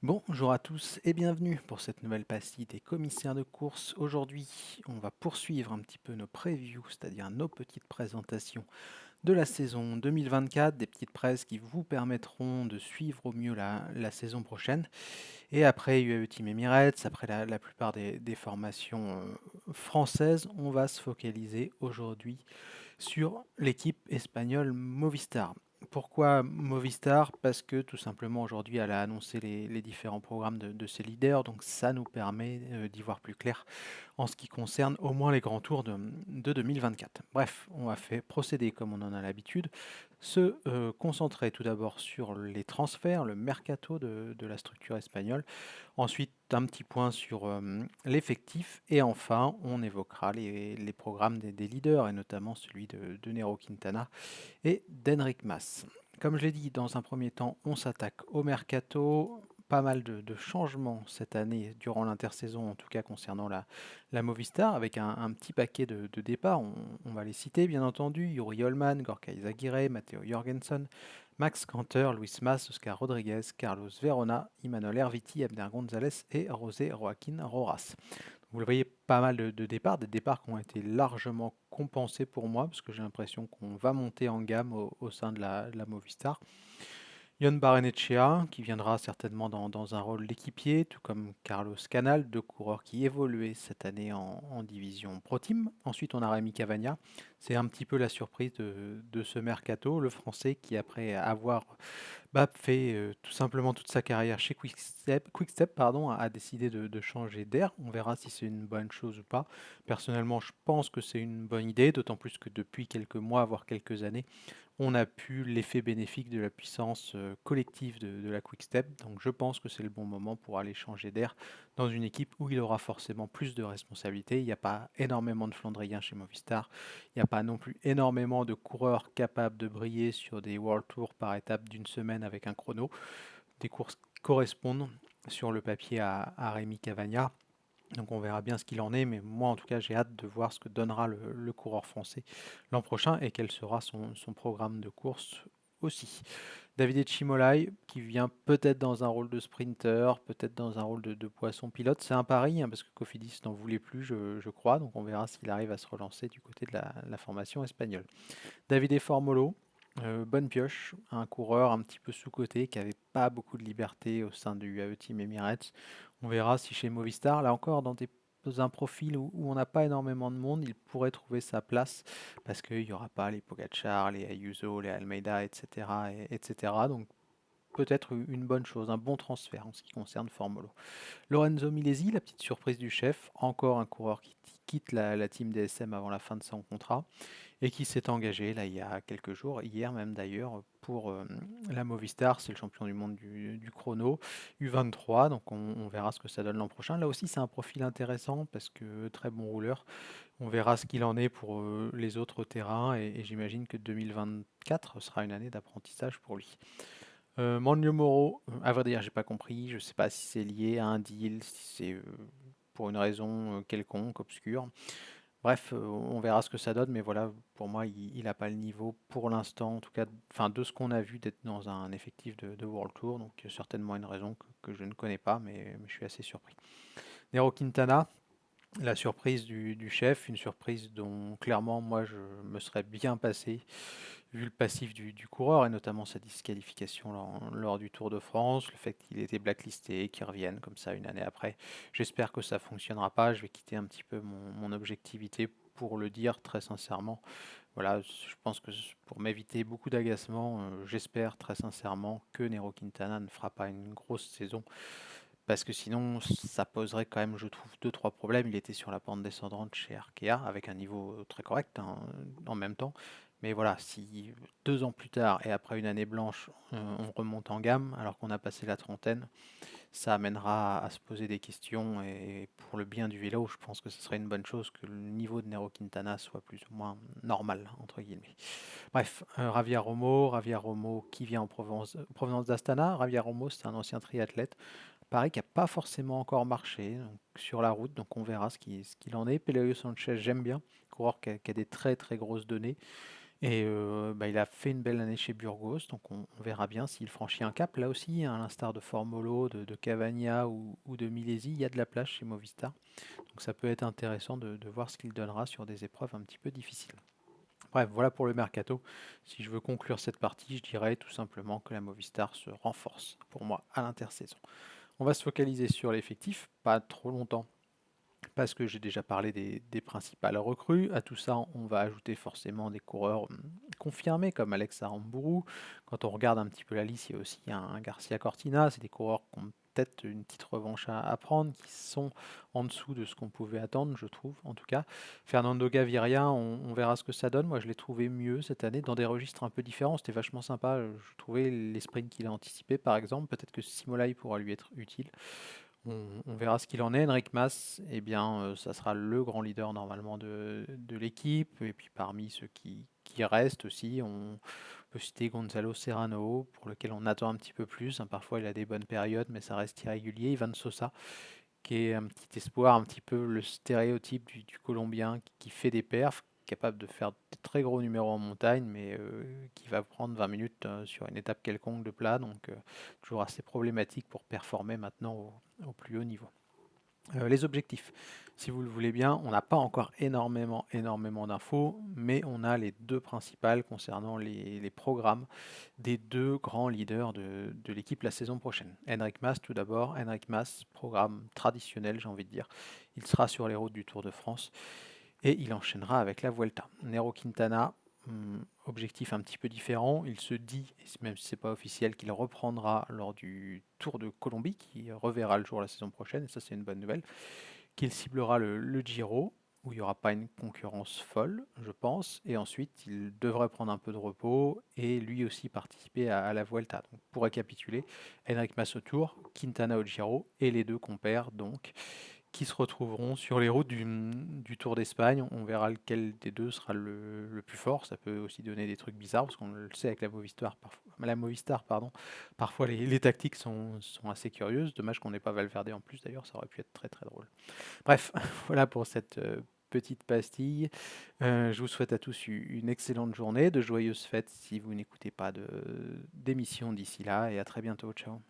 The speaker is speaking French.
Bonjour à tous et bienvenue pour cette nouvelle pastille des commissaires de course. Aujourd'hui, on va poursuivre un petit peu nos previews, c'est-à-dire nos petites présentations de la saison 2024, des petites presses qui vous permettront de suivre au mieux la saison prochaine. Et après UAE Team Emirates, après la plupart des formations françaises, on va se focaliser aujourd'hui sur l'équipe espagnole Movistar. Pourquoi Movistar? Parce que tout simplement aujourd'hui elle a annoncé les différents programmes de ses leaders, donc ça nous permet d'y voir plus clair en ce qui concerne au moins les grands tours de 2024. Bref, on va faire procéder comme on en a l'habitude, se concentrer tout d'abord sur les transferts, le mercato de la structure espagnole. Ensuite, un petit point sur l'effectif. Et enfin, on évoquera les programmes des leaders, et notamment celui de Nero Quintana et d'Enric Mas. Comme je l'ai dit, dans un premier temps, on s'attaque au mercato. Pas mal de changements cette année durant l'intersaison, en tout cas concernant la Movistar, avec un petit paquet de départs. On va les citer, bien entendu. Yuri Holman, Gorka Izagirre, Matteo Jorgensen, Max Canter, Luis Mas, Oscar Rodriguez, Carlos Verona, Emmanuel Erviti, Abner González et José Joaquín Roras. Vous le voyez, pas mal de départs, des départs qui ont été largement compensés pour moi, parce que j'ai l'impression qu'on va monter en gamme au sein de la Movistar. Yon Barrenetxea, qui viendra certainement dans un rôle d'équipier, tout comme Carlos Canal, deux coureurs qui évoluaient cette année en division Pro Team. Ensuite, on a Rémi Cavagna. C'est un petit peu la surprise de ce mercato, le français qui, après avoir fait tout simplement toute sa carrière chez Quickstep, pardon, a décidé de changer d'air. On verra si c'est une bonne chose ou pas. Personnellement, je pense que c'est une bonne idée, d'autant plus que depuis quelques mois, voire quelques années, on a pu l'effet bénéfique de la puissance collective de la Quickstep. Donc je pense que c'est le bon moment pour aller changer d'air dans une équipe où il aura forcément plus de responsabilités. Il n'y a pas énormément de Flandriens chez Movistar. Il n'y a pas non plus énormément de coureurs capables de briller sur des World Tours par étape d'une semaine avec un chrono. Des courses qui correspondent sur le papier à Rémi Cavagna. Donc on verra bien ce qu'il en est, mais moi en tout cas j'ai hâte de voir ce que donnera le coureur français l'an prochain et quel sera son programme de course aussi. David Echimolai qui vient peut-être dans un rôle de sprinter, peut-être dans un rôle de poisson pilote. C'est un pari parce que Cofidis n'en voulait plus, je crois, donc on verra s'il arrive à se relancer du côté de la formation espagnole. Davide Formolo, bonne pioche, un coureur un petit peu sous-coté qui n'avait pas beaucoup de liberté au sein du UAE Team Emirates. On verra si chez Movistar, là encore, dans un profil où on n'a pas énormément de monde, il pourrait trouver sa place parce qu'il n'y aura pas les Pogacar, les Ayuso, les Almeida, etc. etc. Donc peut-être une bonne chose, un bon transfert en ce qui concerne Formolo. Lorenzo Milesi, la petite surprise du chef, encore un coureur qui quitte la team DSM avant la fin de son contrat et qui s'est engagé là il y a quelques jours, hier même d'ailleurs, pour la Movistar. C'est le champion du monde du chrono, U23, donc on verra ce que ça donne l'an prochain. Là aussi c'est un profil intéressant parce que très bon rouleur. On verra ce qu'il en est pour les autres terrains et j'imagine que 2024 sera une année d'apprentissage pour lui. Manlio Moro, à vrai dire, j'ai pas compris. Je sais pas si c'est lié à un deal, si c'est pour une raison quelconque, obscure. Bref, on verra ce que ça donne, mais voilà, pour moi, il n'a pas le niveau pour l'instant, en tout cas, enfin, de ce qu'on a vu d'être dans un effectif de World Tour, donc il y a certainement une raison que je ne connais pas, mais je suis assez surpris. Nero Quintana, la surprise du chef, une surprise dont clairement moi je me serais bien passé vu le passif du coureur et notamment sa disqualification lors du Tour de France, le fait qu'il était blacklisté, qu'il revienne comme ça une année après. J'espère que ça fonctionnera pas, je vais quitter un petit peu mon objectivité pour le dire très sincèrement. Voilà, je pense que pour m'éviter beaucoup d'agacement, j'espère très sincèrement que Nero Quintana ne fera pas une grosse saison parce que sinon, ça poserait quand même, je trouve, deux, trois problèmes. Il était sur la pente descendante chez Arkea, avec un niveau très correct en même temps. Mais voilà, si 2 ans plus tard et après une année blanche, on remonte en gamme, alors qu'on a passé la trentaine, ça amènera à se poser des questions. Et pour le bien du vélo, je pense que ce serait une bonne chose que le niveau de Nero Quintana soit plus ou moins normal, entre guillemets. Bref, Ravia Romo qui vient en provenance d'Astana. Ravia Romo, c'est un ancien triathlète. Pareil qui n'a pas forcément encore marché donc, sur la route, donc on verra ce qu'il en est. Peleo Sanchez, j'aime bien, coureur qui a des très très grosses données. Et il a fait une belle année chez Burgos, donc on verra bien s'il franchit un cap. Là aussi, à l'instar de Formolo, de Cavagna ou de Milesi, il y a de la place chez Movistar. Donc ça peut être intéressant de voir ce qu'il donnera sur des épreuves un petit peu difficiles. Bref, voilà pour le mercato. Si je veux conclure cette partie, je dirais tout simplement que la Movistar se renforce pour moi à l'intersaison. On va se focaliser sur l'effectif, pas trop longtemps parce que j'ai déjà parlé des principales recrues. À tout ça, on va ajouter forcément des coureurs confirmés comme Alex Aramburu. Quand on regarde un petit peu la liste, il y a aussi un Garcia Cortina. C'est des coureurs qui ont peut-être une petite revanche à prendre, qui sont en dessous de ce qu'on pouvait attendre, je trouve, en tout cas. Fernando Gaviria, on verra ce que ça donne. Moi, je l'ai trouvé mieux cette année, dans des registres un peu différents. C'était vachement sympa. Je trouvais les sprints qu'il a anticipés, par exemple. Peut-être que Simolai pourra lui être utile. On verra ce qu'il en est. Enric Mas, eh bien, ça sera le grand leader normalement de l'équipe. Et puis parmi ceux qui restent aussi, on peut citer Gonzalo Serrano, pour lequel on attend un petit peu plus, hein. Parfois, il a des bonnes périodes, mais ça reste irrégulier. Ivan Sosa, qui est un petit espoir, un petit peu le stéréotype du Colombien qui fait des perfs, capable de faire de très gros numéros en montagne, mais qui va prendre 20 minutes sur une étape quelconque de plat, donc toujours assez problématique pour performer maintenant au plus haut niveau. Les objectifs, si vous le voulez bien, on n'a pas encore énormément d'infos, mais on a les deux principales concernant les programmes des deux grands leaders de l'équipe la saison prochaine. Enric Mas tout d'abord. Enric Mas, programme traditionnel, j'ai envie de dire. Il sera sur les routes du Tour de France et il enchaînera avec la Vuelta. Nero Quintana, objectif un petit peu différent. Il se dit, même si ce n'est pas officiel, qu'il reprendra lors du Tour de Colombie, qui reverra le jour la saison prochaine, et ça c'est une bonne nouvelle, qu'il ciblera le Giro, où il n'y aura pas une concurrence folle, je pense, et ensuite il devrait prendre un peu de repos et lui aussi participer à la Vuelta. Donc, pour récapituler, Enric Mas au Tour, Quintana au Giro, et les deux compères donc qui se retrouveront sur les routes du Tour d'Espagne. On verra lequel des deux sera le plus fort. Ça peut aussi donner des trucs bizarres, parce qu'on le sait avec la Movistar, pardon. Parfois les tactiques sont assez curieuses. Dommage qu'on n'ait pas Valverde en plus, d'ailleurs, ça aurait pu être très très drôle. Bref, voilà pour cette petite pastille. Je vous souhaite à tous une excellente journée, de joyeuses fêtes si vous n'écoutez pas d'émission d'ici là, et à très bientôt. Ciao.